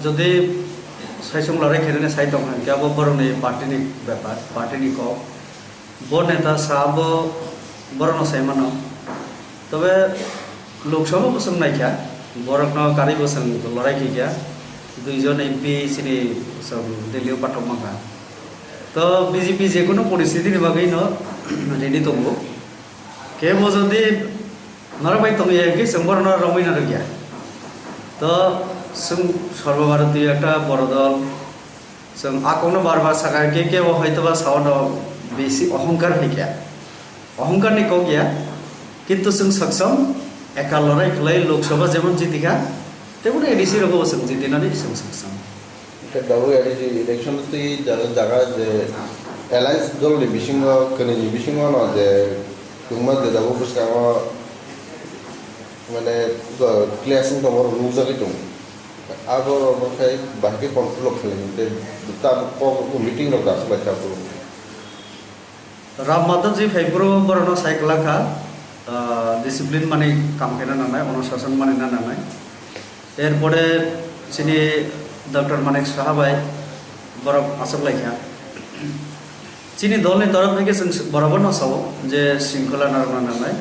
যদি সাইসং লড়াই খেলে সাইতং হাঙ্কে আবো বরনি পার্টিনি ব্যাপার পার্টিনি ক ব নেতা সাব বরন সাইমানো তবে লোকসভা বসং নাইখা বরকন কারি বসং লড়াই খেগিয়া দুইজন এমপি সিনি সব দিল্লিও পাঠক মাখা তো বিজেপি যে কোনো পরিস্থিতির বাগেই রেডি তঙ্গো কেব যদি নরবাই তঙ্গি সংবরণ রমইনা গিয়া তো সর্বভারতীয় একটা বড় দল আকনো বারবার সাকা কে হয়তো বা সাউন্ড বেশি অহংকার হইয়া অহংকার নিক গিয়া কিন্তু সক্ষম একা লড়াই খেলাই লোকসভা যেমন জিতিকা তেমন এডিসি রকম জিতিনাनै সক্ষম दाबो एडिसि इलेक्शन तो जगह जे एलायंस दल नि बिसिंग कनि बिसिंग न जे तुमा जे दाबो बुस्काङ माने क्लासिंग दङ रुजाकै दङ आगो रखाय बाकी कंट्रोल खालामते ता को मीटिंग रखा सबाय थाको राम माधव जी फाइब्रो बरनो साइकलाखा डिसिप्लिन माने काम केना नानाय अनुशासन माने नानाय एरपरे चिनि डॉक्टर मानिक साहाबाई बरफ आसक लाइखा चिनी दलनि तरफ থেকে बराबर नसाव जे শৃঙ্খলা नारना नालाय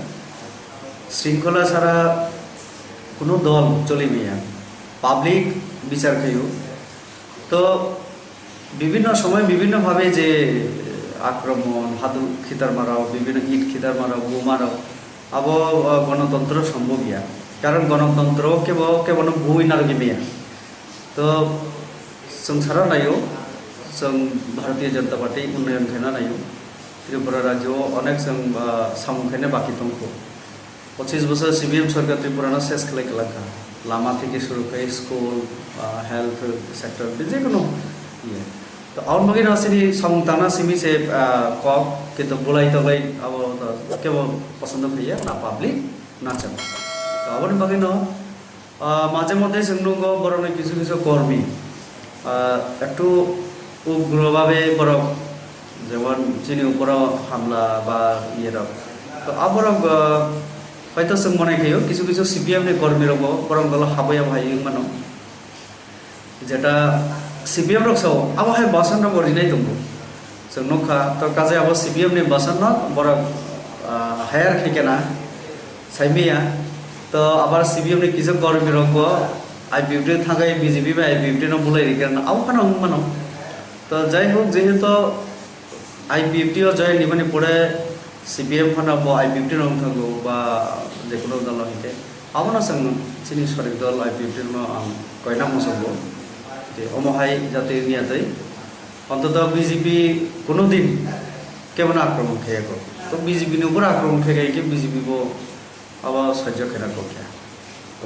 শৃঙ্খলা ছাড়া কোনো দল চলি মিয়া পাবলিক বিচার খাইও তো বিভিন্ন সময় বিভিন্ন ভাবে যে আক্রমণ হাতু খিতার মারাও বিভিন্ন ইট খিতার মারাও বোমারাও আব গণতন্ত্র সম্ভব ইয়া কারণ গণতন্ত্র কেবল ভূমি নারগি মিয়া तो संसार नायो भारतीय जनता पार्टी उन्नयन खाना नायो त्रिपुरा राज्य अनेक सामुखाने बाकी दंखो 25 बছর सीबीएम सरकार त्रिपुरा शेष खालायखा लामा থেকে शुरू कर स्कूल हेल्थ सेक्टर जेको ये तो आउन बगे नासिनी संताना सिमी से कक किंतु बुलाई तलाई अब केवल पसंद भैया ना पब्लिक ना चल तो आवन बगे न মাঝে মধ্যে সেগুলো বরং কিছু কিছু কর্মী একটু উগ্রভাবে বরং যেমন চিনি উপর হামলা বা ইয়ের তো আবার হয়তো जों মনে খাইও কিছু কিছু সিপিএম কর্মী রব বরং দল হাবাইয়া ভাই মানো যেটা সিপিএম রকসাও আবহাওয়া বাসন বরিনাই দङ जों नखा তো কাজে আবার সিপিএম নি বাসন বরং হায়ার খেকেনা সাইমিয়া तो आबार सीबीएम ने किसी कर्मी रखो आईपीएफटी थाकाय बीजेपी बा आईपीएफटी न बुलाई रिकान आउ खाना मानो तो जाय होक जेहेतु आईपीएफटी जय निमानि पड़े सीपीएम खाना बो आईपीएफटी न थांगो बा जेकुनो दल हिते आबना जों चिनि सरिक दल आईपीएफटी न आं कयना मसबो जे अमहाय जाते नियादै अंतत बीजेपी कोनो दिन केमन आक्रमण खेयाको तो बीजेपी नि ऊपर आक्रमण खेगाय के बीजेपी बो अब सह्य खेना को क्या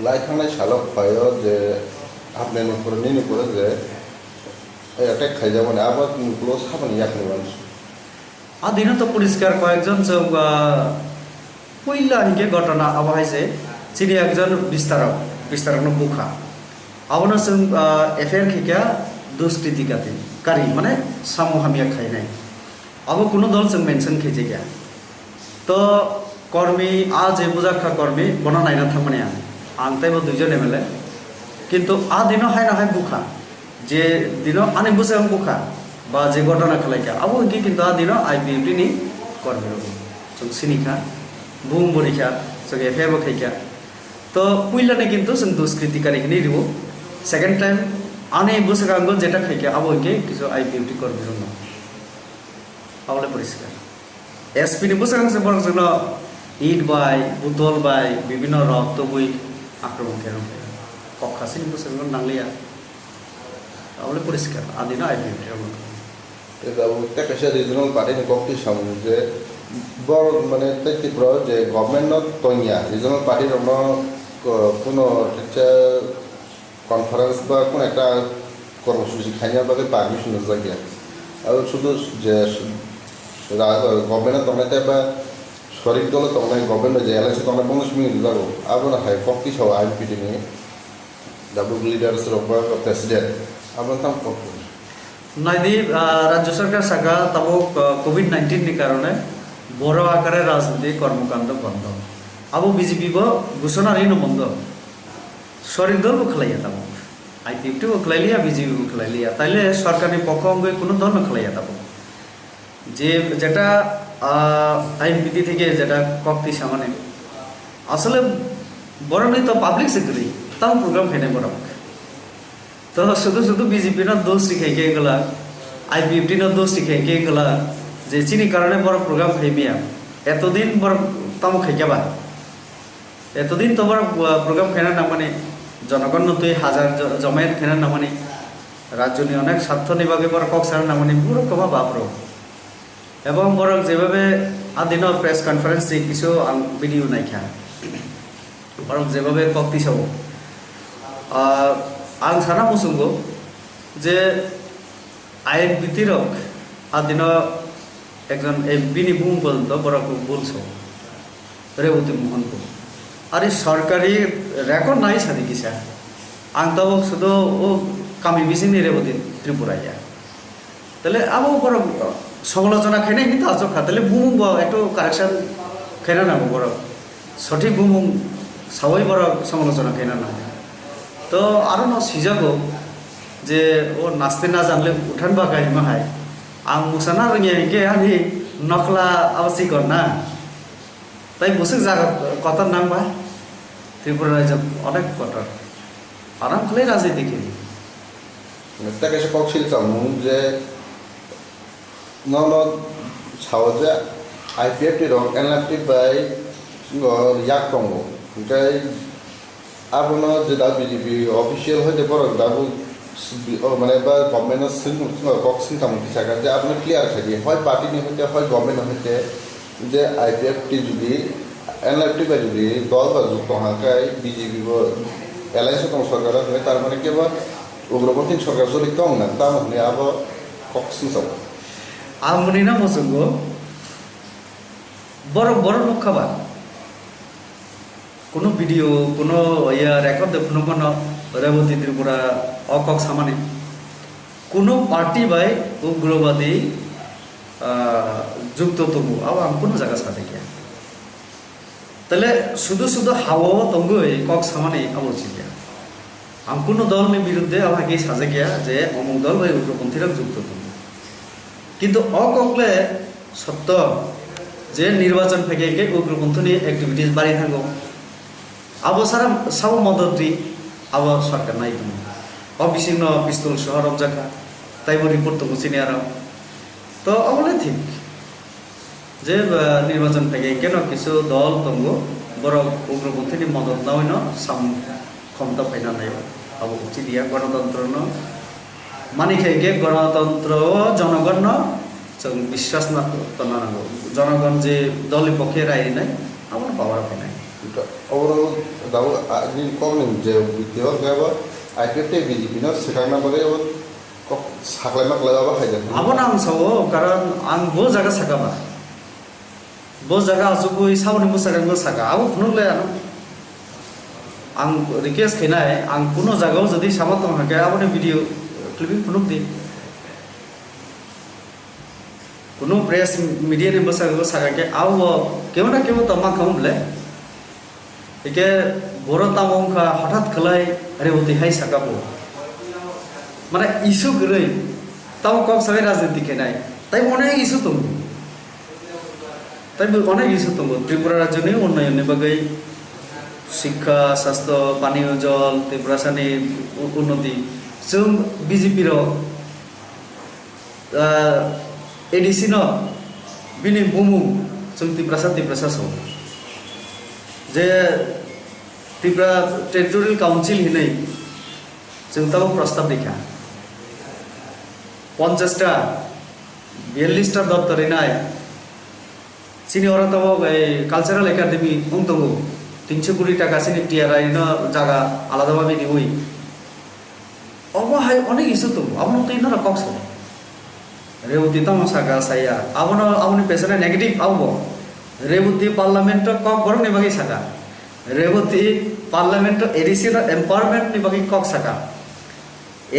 लाइखांनाय सालक फायो जे आपने नखरनि नखर जे अटैक खाइजा माने आबाद क्लोज खामानि याखनि मानस आदिन तो पुरस्कार कयेकजन जों पहिला हिके घटना अबहायसे चिनि एकजन विस्तारकनो बुखा आबनो जों एफआईआर खिका दुष्कृति कारी माने सामु हामिया खाइनाय अब कोनो दल जों मेंशन खिजे गया तो कर्मी आज बुजाखा कर्मी बना नायना थांमाने आंतायबो दुइजन एमएलए किंतु आ दिनो हायना हाय बुखा जे दिनो आने बुसां बुखा बा जे घटना खालायखा आबो इनके किंतु आ दिनो आईपीएफटी नि कर्मी रबो जों सिनिखा बुम बरिखा जों एफआईआर बखायखा तो पुइलाने किंतु जों दुष्कृतिकारी नि रिबो सेकेंड टाइम आने बुसांगो जेटा खायखा आबो इनके किछु आईपीएफटी कर्मी रबो आवले परिष्कार एसपी नि बुसां से बरं जोंनो इट बाय बुतल बाय विभिन्न रक्त बई आक्रमण केरम कखासिन बुसंग नांगलिया आवले परिष्कार आदिना आईपीएफटी ते दाबो तेकासे रिजनल पार्टी नि कक्ति सामु जे बर माने त्रिपुरा जे गभर्नमेंट न तोनिया रिजनल पार्टी रनो कोनो टिचार कन्फारेंस बा कोन একটা কর্মসূচি খাইয়া বাগে পারমিশন জায়গা আর শুধু যে গভর্নমেন্ট তনাতে বা শরীর দল তখন গভর্নমেন্ট যে এলাইসি তখন 15 মিনিট যাবো আবার হাই কক্তি সহ আইপিটি নিয়ে ডাব্লিউ লিডার্স রবা প্রেসিডেন্ট আমরা তাম করব नाइदी राज्य सरकार साखा तब कोविड-19 नि कारणे बड़ आकारे राजनीतिक कर्मकाण्ड बंद अब बीजेपी घोषणा बंद शरीर दल खालाइया तब আইপিএফটিও খেলাইলিয়া বিজেপিও খেলাইলিয়া তাইলে সরকারের পক্ষ অঙ্গে কোনো ধরনের খেলাইয়া থাকবো যে যেটা আইন বিধি থেকে যেটা কক্তি সামানে আসলে বরণই তো পাবলিক সেক্টরি তাও প্রোগ্রাম খেয়ে বরং তো শুধু শুধু বিজেপি না দোষ শিখে গিয়ে গেলা আইপিএফটি না দোষ শিখে গিয়ে গেলা যে চিনি কারণে বড় প্রোগ্রাম খাইবিয়া এতদিন বড় তামো খাইকাবা এতদিন তোমার প্রোগ্রাম খেনা না মানে জনগণ তুই হাজার জমায়েত খেনা না মানে রাজ্য নিয়ে অনেক স্বার্থ নিবাগে বড় কক সারা না মানে পুরো কমা বাপরো এবং বরং যেভাবে আদিন প্রেস কনফারেন্স কিছু ভিডিও নাই খা বরং যেভাবে কক্তি সব আং সারা মুসুঙ্গ যে আইন ভিত্তিরক আদিন একজন এমপিনি বুম পর্যন্ত বড় বলছ রেবতী মোহনকে আর এই সরকারি রেকর্ড নাই সাদি কিসা আং তব শুধু ও কামি বিসিনি রেবতী ত্রিপুরায় তাহলে আবো বড় সমালোচনা খেয়ে কিন্তু আচকা তাহলে বুম একটু কারেকশন খেয়ে না বড় সঠিক বুম সবাই বড় সমালোচনা খেয়ে না তো আরো না সিজাগো যে ও নাচতে না জানলে উঠান বা গাই মাহাই আং মুসানা রঙিয়ে কে আনি নকলা আবাসি কর না তাই বসে জায়গা কতার নাম বা ত্রিপুরা রাজ্য অনেক কটার আরাম খেলে রাজনীতি খেলি তাকে সে ককশিল চামু যে নন সাহজে আইপিএফটি রং এনএফটি বাই ইয়াক দङ ओमफ्राय आबोनो जे दा बिजेपि अफिसियेल हयते बरक दाबो माने बा गभर्नमेन्ट कक्सिन कामथि साका जे आपनो क्लियर थाकि हय पार्टीनि हयते हय गभर्नमेन्ट हयते जे आइपिएफटी जुदि एनएफटी बाय जुदि दल बा जुक्त हाकाय बिजेपि बो एलायन्स दङ सरकार हय तार माने केबा उग्रपन्थी सरकार जलिक दङ ना ता हने आबो कक्सिन सब আমনি না মসঙ্গ বড় বড় মুখাবা কোনো ভিডিও কোনো ইয়া রেকর্ড দেখুন কোনো রেবতী ত্রিপুরা অকক সামানে কোনো পার্টি বাই উগ্রবাদী যুক্ত তবু আবার আমি কোনো জায়গা সাথে গিয়া তাহলে শুধু শুধু হাওয়া তঙ্গ কক সামানে আবার গিয়া আমি কোনো দলের বিরুদ্ধে আমাকে সাজে গিয়া যে অমুক দল বাই উগ্রপন্থীরা যুক্ত তবু কিন্তু অকলে সত্য যে নির্বাচন থেকে উগ্রপন্থী অ্যাক্টিভিটিস বাড়ি থাকো আবো সারা সব মদত দি আবো সরকার নাই তুমি অবিচ্ছিন্ন পিস্তল সহ রমজাখা তাইব রিপোর্ট তো মুছিনি আর তো অবলে ঠিক যে নির্বাচন থেকে কেন কিছু দল তঙ্গ বড় উগ্রপন্থী মদত না হইন সাম ক্ষমতা পাইনা নাই আবো উচিত দিয়া গণতন্ত্র মানি খেয়ে গণতন্ত্র জনগণ বিশ্বাস না নাগো জনগণ যে দলের পক্ষে রায় নাই আমার পাওয়ার নাই overall dawo ni kong je video gawa IPFT BJP no sekarang bagai kok saklai mak lawa khai jan abo nang sawo karon ang bo jaga sakaba bo jaga asugui sauni musarang go saka abo phunule ang request khinai ang puno jagao jodi samatong hake abone video clipping phunuk di কোনো press media রে বসা গো সাকা কে আও কেউ না কেউ তমা খামলে একে বড় তামংখা হঠাৎ খলাই রেবতী হাই সাকাবো মানে ইস্যু গরই তাও কক সবাই রাজনীতি কে নাই তাই অনেক ইস্যু তুমি তাই অনেক ইস্যু তুমি ত্রিপুরা রাজ্য নিয়ে উন্নয়নের বাগে শিক্ষা স্বাস্থ্য পানীয় জল ত্রিপুরা সানি উন্নতি जों বিজেপি র एडीसी न बिनि बुमु जों त्रिपुरा सौ जे त्रिपुरा टेरिटोरियल काउंसिल हिनै जों ताव प्रस्ताव देखा 50टा 42टा दप्तर हिनाय सिनि ओरा ताव कालचाराल एकाडेमी उंतंगो 300 कोटी टाका सिनि टिआरआई न जागा आलादा भाबे दिउई अबहाय अनेक इस्यु तो आपनो तो इना कक्स रेवती तम सागा साया आपनो आपनि पेसने नेगेटिव आवबो Revati parliament kokborok ni bagi saka Revati parliament ADC र एम्पावरमेंट नि बगी कक सका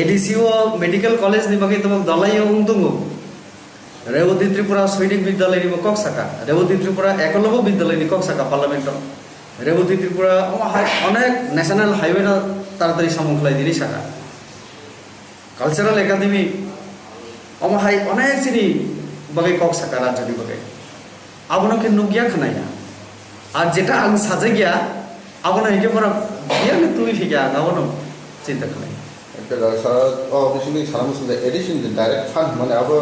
एडीसी ओ मेडिकल कॉलेज नि बगी तम दलाइयो उंतुंगो रेवती त्रिपुरा सैनिक विद्यालय नि कक सका रेवती त्रिपुरा एकलव्य विद्यालय नि कक सका पार्लियामेंट रेवती त्रिपुरा अनेक नेशनल हाईवे न तारतारी सामंखलाय दिनि सका কালচারাল একাডেমি অমাহাই অনেক চিনি বাগে কক সাকা রাজ্যনি বাগে আবনকে নুগিয়া খানাইয়া আর যেটা আং সাজে গিয়া আবনো হিকে পরা গিয়া তুই ফিগা আবনো চিন্তা খানাই একটা সারা বিশেষলি সারা মুসলিম এডিশন ডাইরেক্ট ফান্ড মানে আবো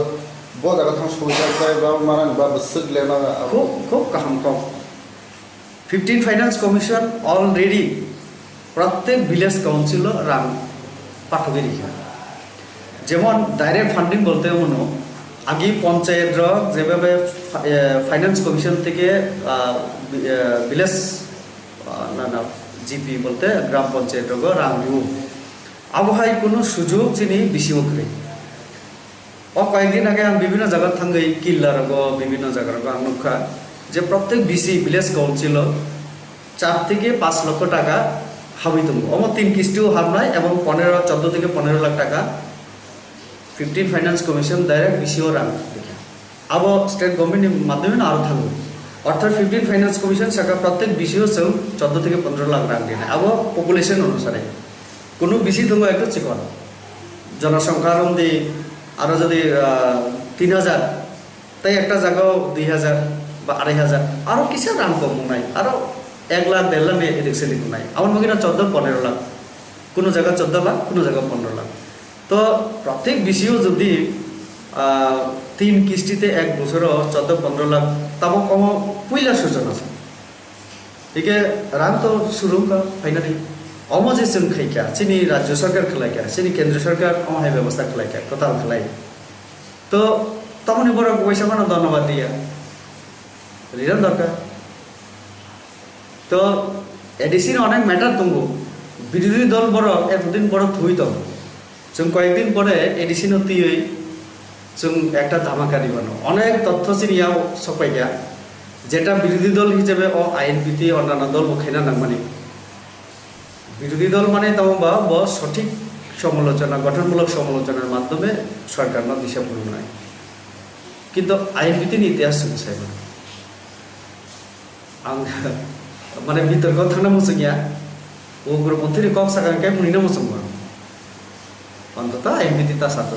বহুত আগে থাকা সুবিধা পাই বা মানান বা বসলে না খুব খুব কাহাম কম 15 ফাইন্যান্স কমিশন অলরেডি প্রত্যেক ভিলেজ কাউন্সিল রাং পাঠকে রেখা যেমন ডাইরেক্ট ফান্ডিং বলতে মনো আগে পঞ্চায়েত যেভাবে ফাইন্যান্স কমিশন থেকে ভিলেজ না না জিপি বলতে গ্রাম পঞ্চায়েত রাং দিব আবহাওয়ায় কোনো সুযোগ চিনি বেশি ওখরে কয়েকদিন আগে আমি বিভিন্ন জায়গার থাঙ্গে কিল্লার বিভিন্ন জায়গার নুখা যে প্রত্যেক বিসি ভিলেজ কাউন্সিল 4 থেকে 5 লক্ষ টাকা হাবি তুলব আমার 3 কিস্তিও হাবনায় এবং 14 থেকে 15 লাখ টাকা 15 ফাইন্যান্স কমিশন ডাইরেক্ট বিসিও রান আবো স্টেট গভর্নমেন্টের মাধ্যমে আরও থাকবে অর্থাৎ 15 ফাইন্যান্স কমিশন সেটা প্রত্যেক বিসিও 14 থেকে 15 লাখ রান দিয়ে আবো পপুলেশন অনুসারে কোনো বিসি দঙ্গ একটু চিকন জনসংখ্যার মধ্যে আরও যদি 3000 তাই একটা জায়গাও 2000 বা 2500 আরও কিছু রান কম নাই আরও 1 লাখ 1.5 লাখ এদিক সেদিক নাই আমার মনে 14-15 লাখ কোনো জায়গা 14 লাখ কোনো জায়গা 15 লাখ তো প্রত্যেক বিসিও যদি 3 কিস্তিতে 1 বছরও 14-15 লাখ তাও কম পয়লা সূচন আছে একে রান তো শুরু ফাইনালি অমজে जों খাইকা চিনি রাজ্য সরকার খেলাইকা চিনি কেন্দ্র সরকার অমাহাই ব্যবস্থা খেলাইকা টোটাল খেলাই তো তমনি বড় পয়সা মানে ধন্যবাদ দিয়া রিটার্ন দরকার তো এডিসির অনেক ম্যাটার তুঙ্গো বিরোধী দল বড় এতদিন বড় থুইত जों কয়েকদিন পরে এডিসিন তুই जों একটা ধামাকা দিবানো অনেক তথ্য চিনিয়াও সপাইকা যেটা বিরোধী দল হিসেবে আইন বিধি অন্যান্য দল খেনা নামানি বিরোধী দল মানে তাও বা সঠিক সমালোচনা গঠনমূলক সমালোচনার মাধ্যমে সরকার না দিশা পূর্ণ কিন্তু আইন বিধির ইতিহাস শুনছে মানে বিতর্ক থানা মুসিয়া উগ্রপন্থী কক সাকাকে মুনি না মুসলমান অন্তত আইন বিধি তা সাথে